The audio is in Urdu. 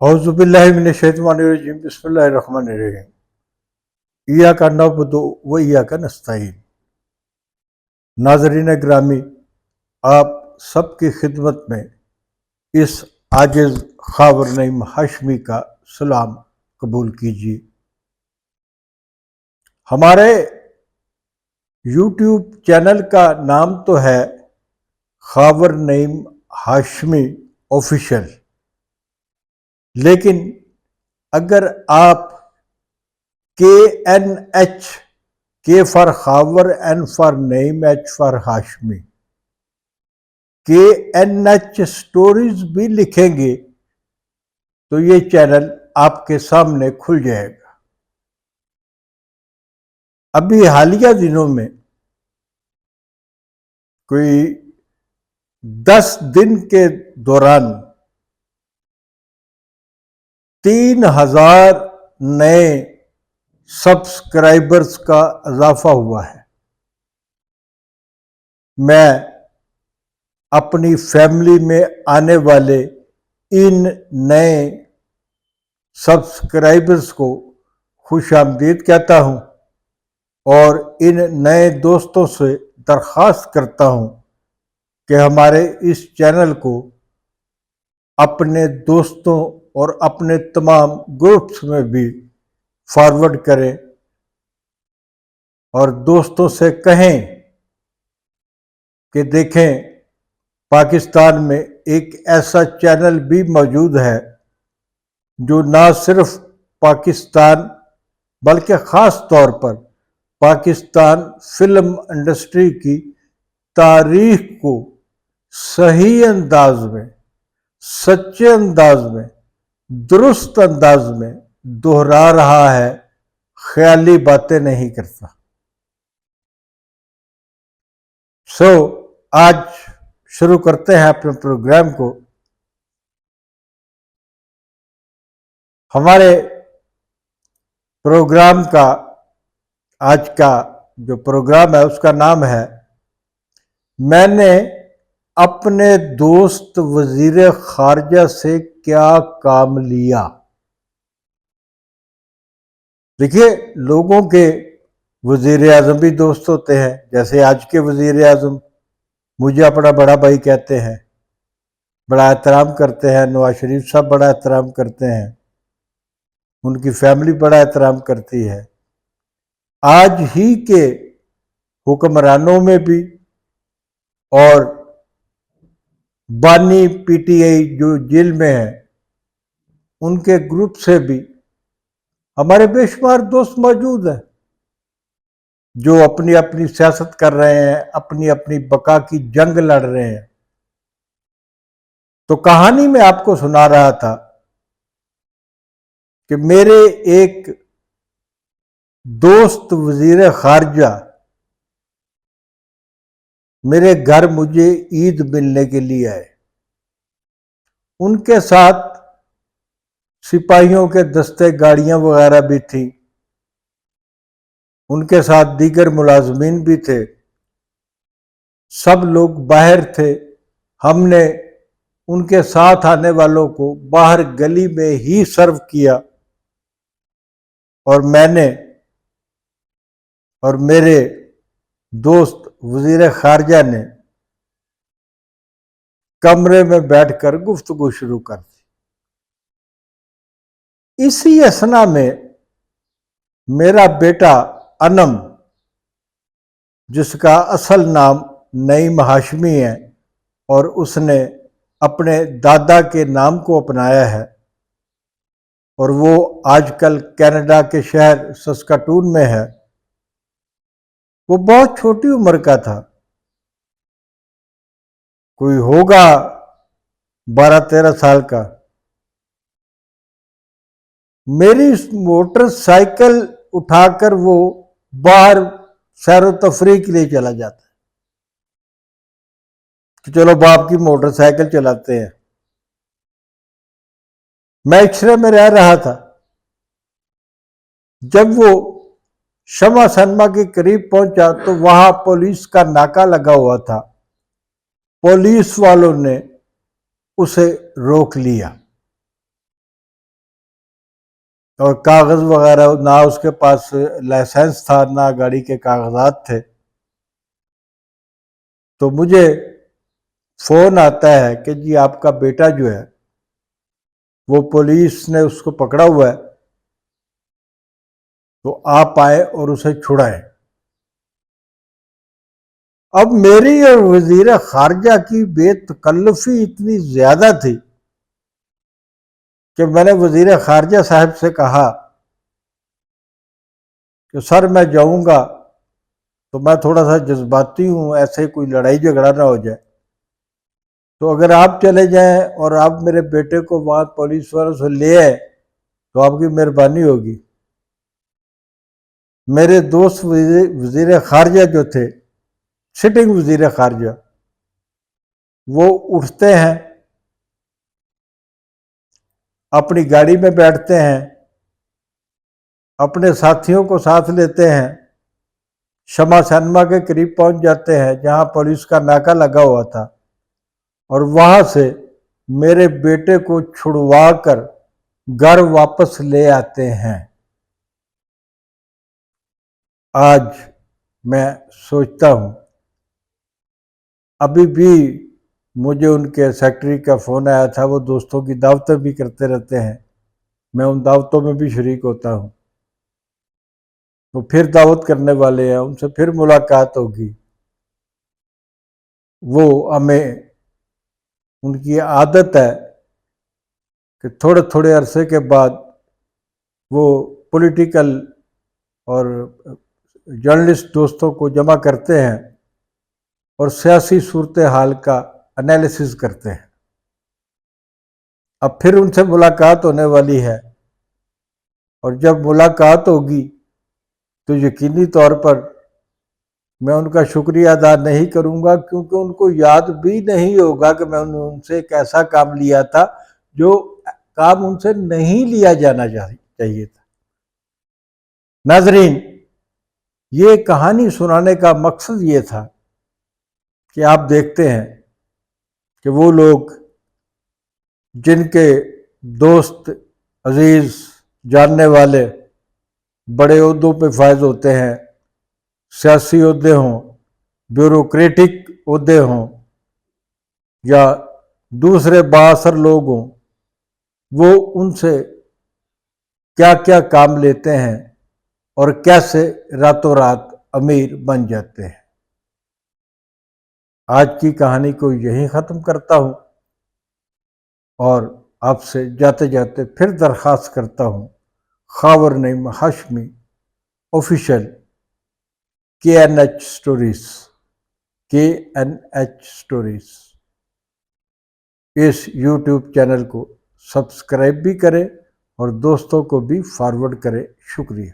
اعوذ باللہ من الشیطان الرجیم بسم اللہ الرحمن الرحیم ایاک نعبد و ایاک نستعین۔ ناظرین گرامی، آپ سب کی خدمت میں اس عاجز خاور نعیم ہاشمی کا سلام قبول کیجیے۔ ہمارے یوٹیوب چینل کا نام تو ہے خاور نعیم ہاشمی آفیشل، لیکن اگر آپ KNH، K for Khawar, N for Naeem, H for Hashmi, KNH stories بھی لکھیں گے تو یہ چینل آپ کے سامنے کھل جائے گا۔ ابھی حالیہ دنوں میں کوئی 10 دن کے دوران 3000 نئے سبسکرائبرز کا اضافہ ہوا ہے۔ میں اپنی فیملی میں آنے والے ان نئے سبسکرائبرز کو خوش آمدید کہتا ہوں اور ان نئے دوستوں سے درخواست کرتا ہوں کہ ہمارے اس چینل کو اپنے دوستوں اور اپنے تمام گروپس میں بھی فارورڈ کریں اور دوستوں سے کہیں کہ دیکھیں پاکستان میں ایک ایسا چینل بھی موجود ہے جو نہ صرف پاکستان بلکہ خاص طور پر پاکستان فلم انڈسٹری کی تاریخ کو صحیح انداز میں، سچے انداز میں، درست انداز میں دہرا رہا ہے، خیالی باتیں نہیں کرتا۔ آج شروع کرتے ہیں اپنے پروگرام کو۔ ہمارے پروگرام کا آج کا جو پروگرام ہے اس کا نام ہے میں نے اپنے دوست وزیر خارجہ سے کیا کام لیا۔ دیکھیے، لوگوں کے وزیر اعظم بھی دوست ہوتے ہیں، جیسے آج کے وزیر اعظم مجھے اپنا بڑا بھائی کہتے ہیں، بڑا احترام کرتے ہیں۔ نواز شریف صاحب بڑا احترام کرتے ہیں، ان کی فیملی بڑا احترام کرتی ہے۔ آج ہی کے حکمرانوں میں بھی اور بانی PTI جو جیل میں ہیں ان کے گروپ سے بھی ہمارے بے شمار دوست موجود ہیں جو اپنی اپنی سیاست کر رہے ہیں، اپنی اپنی بقا کی جنگ لڑ رہے ہیں۔ تو کہانی میں آپ کو سنا رہا تھا کہ میرے ایک دوست وزیر خارجہ میرے گھر مجھے عید ملنے کے لیے آئے۔ ان کے ساتھ سپاہیوں کے دستے، گاڑیاں وغیرہ بھی تھیں، ان کے ساتھ دیگر ملازمین بھی تھے، سب لوگ باہر تھے۔ ہم نے ان کے ساتھ آنے والوں کو باہر گلی میں ہی سرو کیا اور میں نے اور میرے دوست وزیر خارجہ نے کمرے میں بیٹھ کر گفتگو شروع کر دی۔ اسی اثنا میں میرا بیٹا انم، جس کا اصل نام نعیم ہاشمی ہے اور اس نے اپنے دادا کے نام کو اپنایا ہے اور وہ آج کل کینیڈا کے شہر سسکاٹون میں ہے، وہ بہت چھوٹی عمر کا تھا، کوئی ہوگا 12-13 سال کا۔ میری موٹر سائیکل اٹھا کر وہ باہر سیر و تفریح کے لیے چلا جاتا ہے کہ چلو باپ کی موٹر سائیکل چلاتے ہیں۔ میں ایکسرے میں رہ رہا تھا، جب وہ شمع سنیما کے قریب پہنچا تو وہاں پولیس کا ناکا لگا ہوا تھا۔ پولیس والوں نے اسے روک لیا اور کاغذ وغیرہ نہ اس کے پاس لائسنس تھا نہ گاڑی کے کاغذات تھے. تو مجھے فون آتا ہے کہ جی آپ کا بیٹا جو ہے وہ پولیس نے اس کو پکڑا ہوا ہے، تو آپ آئے اور اسے چھڑائیں. اب میری اور وزیر خارجہ کی بے تکلفی اتنی زیادہ تھی کہ میں نے وزیر خارجہ صاحب سے کہا کہ سر میں جاؤں گا تو میں تھوڑا سا جذباتی ہوں، ایسے کوئی لڑائی جھگڑا نہ ہو جائے، تو اگر آپ چلے جائیں اور آپ میرے بیٹے کو وہاں پولیس والوں سے لے آئے تو آپ کی مہربانی ہوگی. میرے دوست وزیر خارجہ جو تھے، سٹنگ وزیر خارجہ، وہ اٹھتے ہیں، اپنی گاڑی میں بیٹھتے ہیں، اپنے ساتھیوں کو ساتھ لیتے ہیں، شمع سینما کے قریب پہنچ جاتے ہیں جہاں پولیس کا ناکہ لگا ہوا تھا، اور وہاں سے میرے بیٹے کو چھڑوا کر گھر واپس لے آتے ہیں. آج میں سوچتا ہوں، ابھی بھی مجھے ان کے سیکرٹری کا فون آیا تھا، وہ دوستوں کی دعوتیں بھی کرتے رہتے ہیں، میں ان دعوتوں میں بھی شریک ہوتا ہوں. وہ پھر دعوت کرنے والے ہیں، ان سے پھر ملاقات ہوگی. وہ ہمیں ان کی عادت ہے کہ تھوڑے تھوڑے عرصے کے بعد وہ پولیٹیکل اور جرنلسٹ دوستوں کو جمع کرتے ہیں اور سیاسی صورتحال کا انالیسس کرتے ہیں. اب پھر ان سے ملاقات ہونے والی ہے، اور جب ملاقات ہوگی تو یقینی طور پر میں ان کا شکریہ ادا نہیں کروں گا، کیونکہ ان کو یاد بھی نہیں ہوگا کہ میں نے ان سے ایک ایسا کام لیا تھا جو کام ان سے نہیں لیا جانا چاہیے تھا. ناظرین، یہ کہانی سنانے کا مقصد یہ تھا کہ آپ دیکھتے ہیں کہ وہ لوگ جن کے دوست عزیز جاننے والے بڑے عہدوں پہ فائز ہوتے ہیں، سیاسی عہدے ہوں، بیوروکریٹک عہدے ہوں، یا دوسرے بااثر لوگ ہوں، وہ ان سے کیا کیا کام لیتے ہیں اور کیسے راتوں رات امیر بن جاتے ہیں. آج کی کہانی کو یہیں ختم کرتا ہوں، اور آپ سے جاتے جاتے پھر درخواست کرتا ہوں، خاور نعیم ہاشمی آفیشیل KNH سٹوریز اس یوٹیوب چینل کو سبسکرائب بھی کریں اور دوستوں کو بھی فارورڈ کریں. شکریہ.